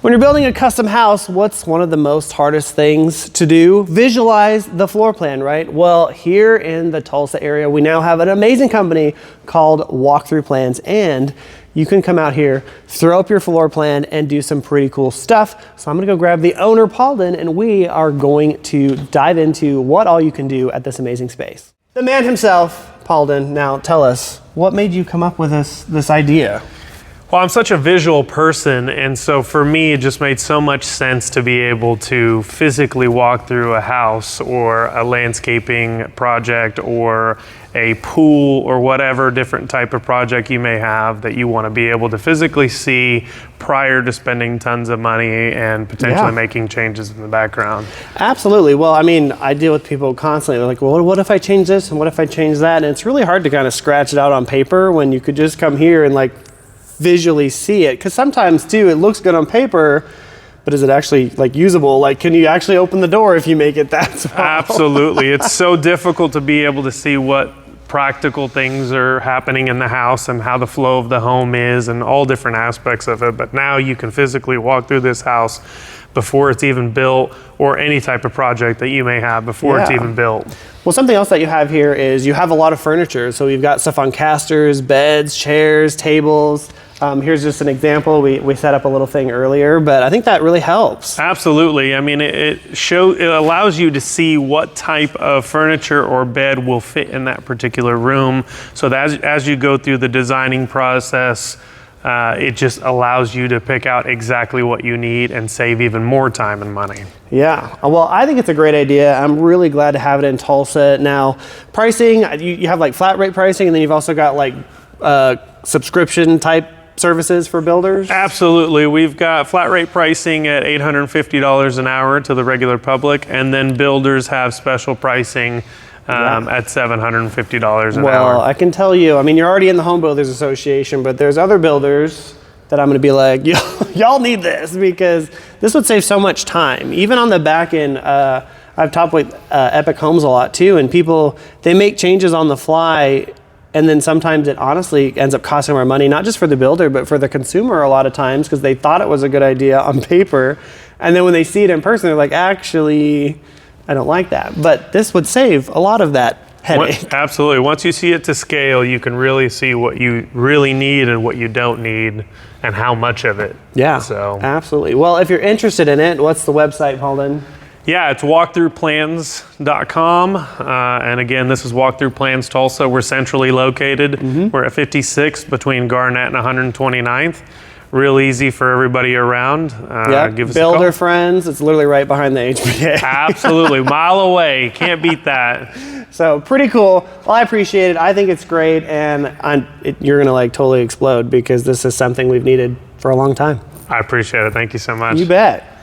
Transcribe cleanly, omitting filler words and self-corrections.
When you're building a custom house, what's one of the most hardest things to do? Visualize the floor plan, right? Well, here in the Tulsa area, we now have an amazing company called Walk Thru Plans, and you can come out here, throw up your floor plan, and do some pretty cool stuff. So I'm gonna go grab the owner, Paldin, and we are going to dive into what all you can do at this amazing space. The man himself, Paldin, now tell us, what made you come up with this idea? Well, I'm such a visual person, and so for me, it just made so much sense to be able to physically walk through a house or a landscaping project or a pool or whatever different type of project you may have that you want to be able to physically see prior to spending tons of money and potentially making changes in the background. Absolutely. Well, I mean, I deal with people constantly. They're like, well, what if I change this and what if I change that? And it's really hard to kind of scratch it out on paper when you could just come here and like visually see it, because sometimes too it looks good on paper, but is it actually like usable? Like, can you actually open the door if you make it that small? Absolutely. It's so difficult to be able to see what practical things are happening in the house and how the flow of the home is and all different aspects of it. But now you can physically walk through this house before it's even built, or any type of project that you may have before it's even built. Well, something else that you have here is you have a lot of furniture. So we've got stuff on casters, beds, chairs, tables. Here's just an example. We set up a little thing earlier, but I think that really helps. Absolutely. I mean, it allows you to see what type of furniture or bed will fit in that particular room. So that as you go through the designing process, it just allows you to pick out exactly what you need and save even more time and money. Yeah, well, I think it's a great idea. I'm really glad to have it in Tulsa. Now, pricing, you have like flat rate pricing, and then you've also got like subscription type services for builders? Absolutely. We've got flat rate pricing at $850 an hour to the regular public, and then builders have special pricing at $750 an hour. Well, I can tell you, I mean, you're already in the Home Builders Association, but there's other builders that I'm going to be like, y'all need this, because this would save so much time. Even on the back end, I've talked with Epic Homes a lot too, and people, they make changes on the fly, and then sometimes it honestly ends up costing more money, not just for the builder, but for the consumer a lot of times, because they thought it was a good idea on paper. And then when they see it in person, they're like, actually, I don't like that. But this would save a lot of that headache. Absolutely. Once you see it to scale, you can really see what you really need and what you don't need and how much of it. Yeah, so absolutely. Well, if you're interested in it, what's the website, Paldin? Yeah, it's walkthrupplans.com. And again, this is Walk Thru Plans Tulsa. We're centrally located. We're at 56 between Garnett and 129th. Real easy for everybody around. Give us Builder a call. Friends, it's literally right behind the HBA. Absolutely, mile away. Can't beat that. So pretty cool. Well, I appreciate it. I think it's great, and you're gonna like totally explode, because this is something we've needed for a long time. I appreciate it. Thank you so much. You bet.